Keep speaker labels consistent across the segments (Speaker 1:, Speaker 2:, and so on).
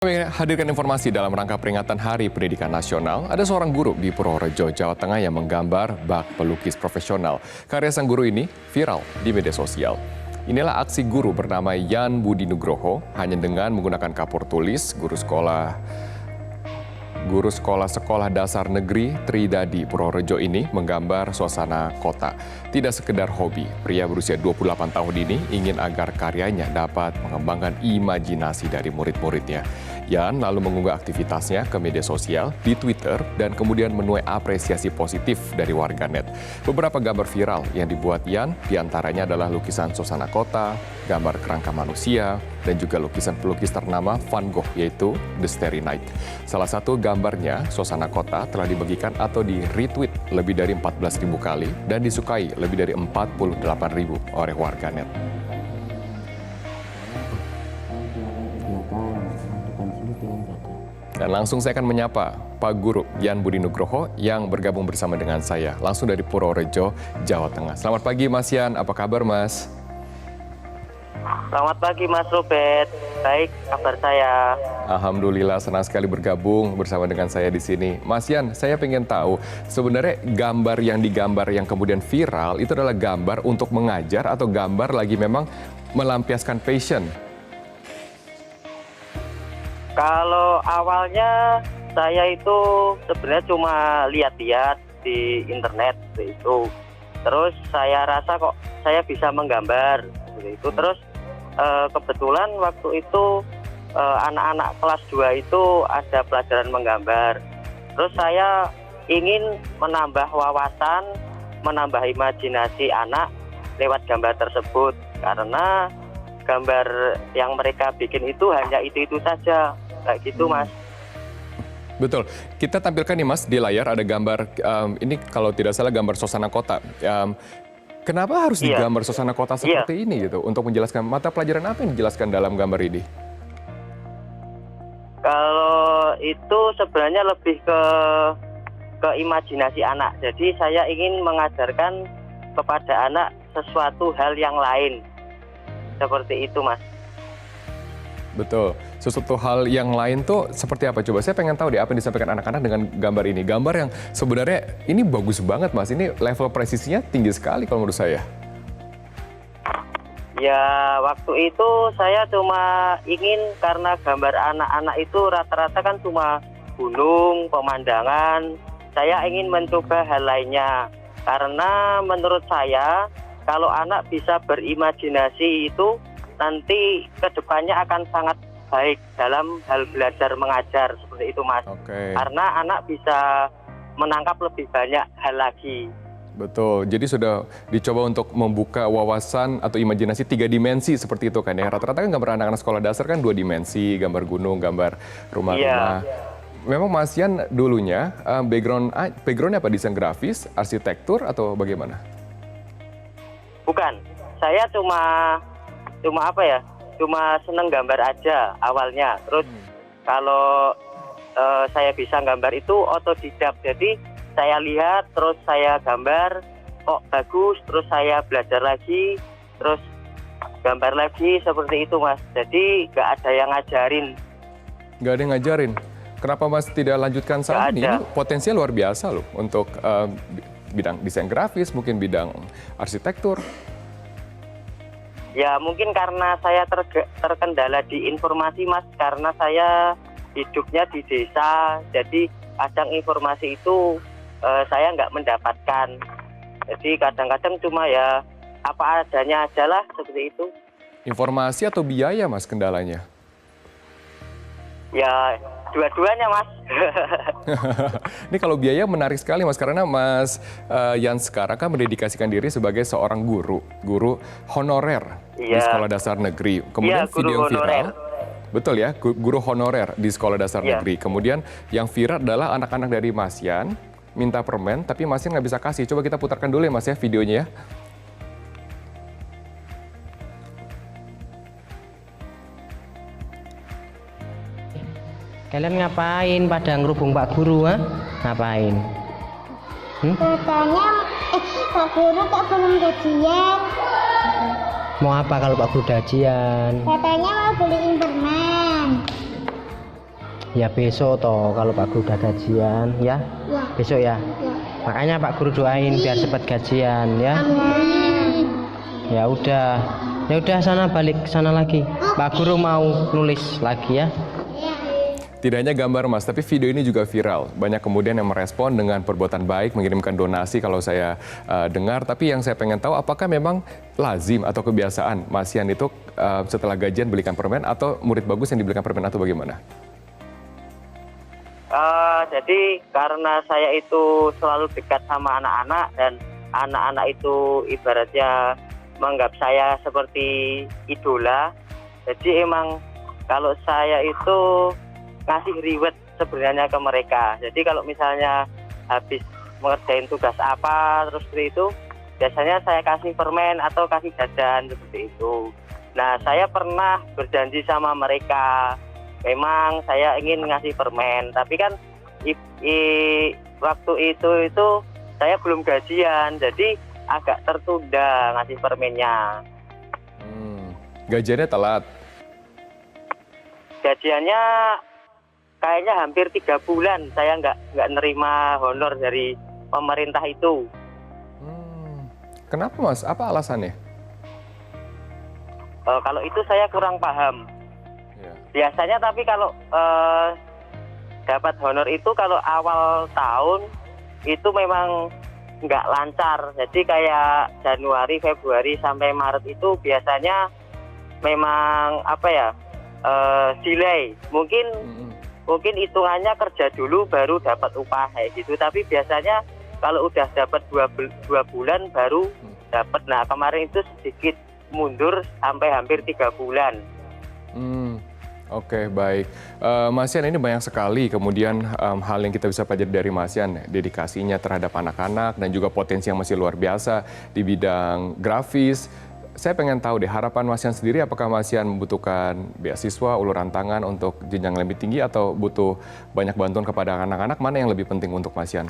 Speaker 1: Kami hadirkan informasi dalam rangka peringatan Hari Pendidikan Nasional. Ada seorang guru di Purworejo, Jawa Tengah yang menggambar bak pelukis profesional. Karya sang guru ini viral di media sosial. Inilah aksi guru bernama Yan Budi Nugroho. Hanya dengan menggunakan kapur tulis, guru sekolah dasar negeri Tridadi Purworejo ini menggambar suasana kota. Tidak sekedar hobi, pria berusia 28 tahun ini ingin agar karyanya dapat mengembangkan imajinasi dari murid-muridnya. Yan lalu mengunggah aktivitasnya ke media sosial di Twitter dan kemudian menuai apresiasi positif dari warganet. Beberapa gambar viral yang dibuat Yan diantaranya adalah lukisan suasana kota, gambar kerangka manusia, dan juga lukisan pelukis ternama Van Gogh yaitu The Starry Night. Salah satu gambarnya, suasana kota, telah dibagikan atau di-retweet lebih dari 14.000 kali dan disukai lebih dari 48.000 oleh warganet. Dan langsung saya akan menyapa Pak Guru Yan Budi Nugroho yang bergabung bersama dengan saya langsung dari Purworejo, Jawa Tengah. Selamat pagi Mas Yan, apa kabar Mas?
Speaker 2: Selamat pagi Mas Robert, baik kabar saya.
Speaker 1: Alhamdulillah senang sekali bergabung bersama dengan saya di sini. Mas Yan, saya pengen tahu sebenarnya gambar yang digambar yang kemudian viral itu adalah gambar untuk mengajar atau gambar lagi memang melampiaskan passion?
Speaker 2: Kalau awalnya saya itu sebenarnya cuma lihat-lihat di internet itu. Terus saya rasa kok saya bisa menggambar itu. Terus kebetulan waktu itu anak-anak kelas 2 itu ada pelajaran menggambar. Terus saya ingin menambah wawasan, menambah imajinasi anak lewat gambar tersebut. Karena gambar yang mereka bikin itu hanya itu-itu saja. Kayak gitu Mas.
Speaker 1: Betul. Kita tampilkan nih Mas di layar ada gambar, ini kalau tidak salah gambar suasana kota. Kenapa harus digambar suasana kota seperti ini gitu? Untuk menjelaskan mata pelajaran apa yang dijelaskan dalam gambar ini?
Speaker 2: Kalau itu sebenarnya lebih ke imajinasi anak. Jadi saya ingin mengajarkan kepada anak sesuatu hal yang lain. Seperti itu Mas.
Speaker 1: Betul. Sesuatu hal yang lain tuh seperti apa? Coba saya pengen tahu deh apa yang disampaikan anak-anak dengan gambar ini. Gambar yang sebenarnya ini bagus banget Mas. Ini level presisinya tinggi sekali kalau menurut saya.
Speaker 2: Ya waktu itu saya cuma ingin karena gambar anak-anak itu rata-rata kan cuma gunung, pemandangan. Saya ingin mencoba hal lainnya. Karena menurut saya kalau anak bisa berimajinasi itu nanti kedepannya akan sangat baik dalam hal belajar mengajar seperti itu Mas. Karena anak bisa menangkap lebih banyak hal lagi.
Speaker 1: Betul, jadi sudah dicoba untuk membuka wawasan atau imajinasi 3 dimensi seperti itu kan ya. Rata-rata kan gambar anak-anak sekolah dasar kan 2 dimensi, gambar gunung, gambar rumah-rumah. Memang Mas Yan dulunya backgroundnya apa? Desain grafis, arsitektur atau bagaimana?
Speaker 2: Bukan, saya cuma seneng gambar aja awalnya. Terus kalau saya bisa gambar itu otodidak. Jadi saya lihat, terus saya gambar, kok bagus, terus saya belajar lagi, terus gambar lagi seperti itu Mas. Jadi nggak ada yang ngajarin.
Speaker 1: Nggak ada yang ngajarin? Kenapa Mas tidak lanjutkan saat ini? Ini potensinya luar biasa loh untuk bidang desain grafis, mungkin bidang arsitektur.
Speaker 2: Ya mungkin karena saya terkendala di informasi Mas, karena saya hidupnya di desa, jadi kadang informasi itu saya nggak mendapatkan. Jadi kadang-kadang cuma ya apa adanya aja lah seperti itu.
Speaker 1: Informasi atau biaya Mas kendalanya?
Speaker 2: Ya dua-duanya Mas.
Speaker 1: Ini kalau biaya menarik sekali Mas, karena Mas Yan sekarang kan mendedikasikan diri sebagai seorang guru honorer di sekolah dasar negeri. Kemudian video yang viral, betul ya, guru honorer di sekolah dasar negeri. Kemudian yang viral adalah anak-anak dari Mas Yan minta permen, tapi Mas Yan nggak bisa kasih. Coba kita putarkan dulu ya Mas ya videonya ya.
Speaker 3: Kalian ngapain pada ngerubung Pak Guru, ha? Ngapain?
Speaker 4: Katanya, Pak Guru kok belum gajian?
Speaker 3: Mau apa kalau Pak Guru gajian?
Speaker 4: Katanya mau beliin permen.
Speaker 3: Ya besok toh kalau Pak Guru udah gajian ya.
Speaker 4: Ya.
Speaker 3: Besok ya.
Speaker 4: Ya.
Speaker 3: Makanya Pak Guru doain biar cepat gajian ya.
Speaker 4: Amin.
Speaker 3: Ya udah. Ya udah sana balik sana lagi. Pak Guru mau nulis lagi ya.
Speaker 4: Ya.
Speaker 1: Tidak hanya gambar Mas, tapi video ini juga viral. Banyak kemudian yang merespon dengan perbuatan baik, mengirimkan donasi kalau saya dengar. Tapi yang saya pengen tahu, apakah memang lazim atau kebiasaan Mas Yan itu setelah gajian belikan permen atau murid bagus yang dibelikan permen atau bagaimana?
Speaker 2: Jadi karena saya itu selalu dekat sama anak-anak dan anak-anak itu ibaratnya menganggap saya seperti idola. Jadi emang kalau saya itu ngasih reward sebenarnya ke mereka. Jadi kalau misalnya habis mengerjain tugas apa terus seperti itu, biasanya saya kasih permen atau kasih jajan seperti itu. Nah, saya pernah berjanji sama mereka, memang saya ingin ngasih permen, tapi kan waktu itu saya belum gajian, jadi agak tertunda ngasih permennya.
Speaker 1: Gajiannya telat?
Speaker 2: Gajiannya kayaknya hampir 3 bulan saya nggak nerima honor dari pemerintah itu.
Speaker 1: Kenapa Mas? Apa alasannya?
Speaker 2: Kalau itu saya kurang paham.
Speaker 1: Ya.
Speaker 2: Biasanya tapi kalau dapat honor itu kalau awal tahun itu memang nggak lancar. Jadi kayak Januari, Februari sampai Maret itu biasanya memang delay. Mungkin hitungannya kerja dulu baru dapat upah kayak gitu. Tapi biasanya kalau udah dapat 2 bulan baru dapat. Nah, kemarin itu sedikit mundur sampai hampir 3 bulan.
Speaker 1: Oke, baik. Mas Yan, ini banyak sekali kemudian hal yang kita bisa pelajari dari Mas Yan, dedikasinya terhadap anak-anak dan juga potensi yang masih luar biasa di bidang grafis. Saya pengen tahu deh, harapan Mas Yan sendiri, apakah Mas Yan membutuhkan beasiswa, uluran tangan untuk jenjang lebih tinggi atau butuh banyak bantuan kepada anak-anak? Mana yang lebih penting untuk Mas Yan?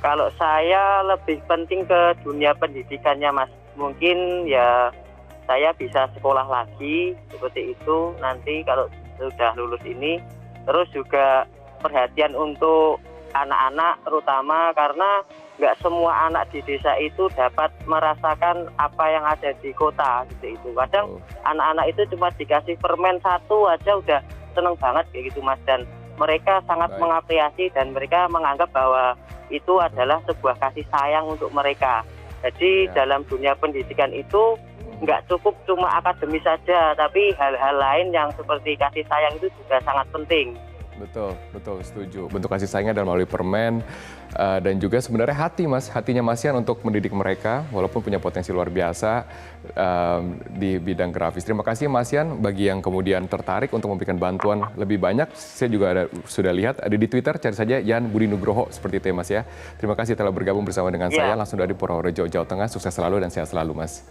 Speaker 2: Kalau saya lebih penting ke dunia pendidikannya, Mas. Mungkin ya saya bisa sekolah lagi seperti itu nanti kalau sudah lulus ini. Terus juga perhatian untuk anak-anak terutama karena nggak semua anak di desa itu dapat merasakan apa yang ada di kota gitu itu. Kadang anak-anak itu cuma dikasih permen 1 aja udah seneng banget kayak gitu, Mas. Dan mereka sangat mengapresiasi dan mereka menganggap bahwa itu adalah sebuah kasih sayang untuk mereka. Jadi dalam dunia pendidikan itu nggak cukup cuma akademis saja, tapi hal-hal lain yang seperti kasih sayang itu juga sangat penting.
Speaker 1: Betul, setuju. Bentuk kasih sayangnya adalah melalui permen dan juga sebenarnya hatinya Mas Yan untuk mendidik mereka walaupun punya potensi luar biasa di bidang grafis. Terima kasih Mas Yan bagi yang kemudian tertarik untuk memberikan bantuan lebih banyak. Saya juga sudah lihat ada di Twitter, cari saja Yan Budi Nugroho seperti itu ya Mas ya. Terima kasih telah bergabung bersama dengan saya langsung dari Purworejo, Jawa Tengah. Sukses selalu dan sehat selalu Mas.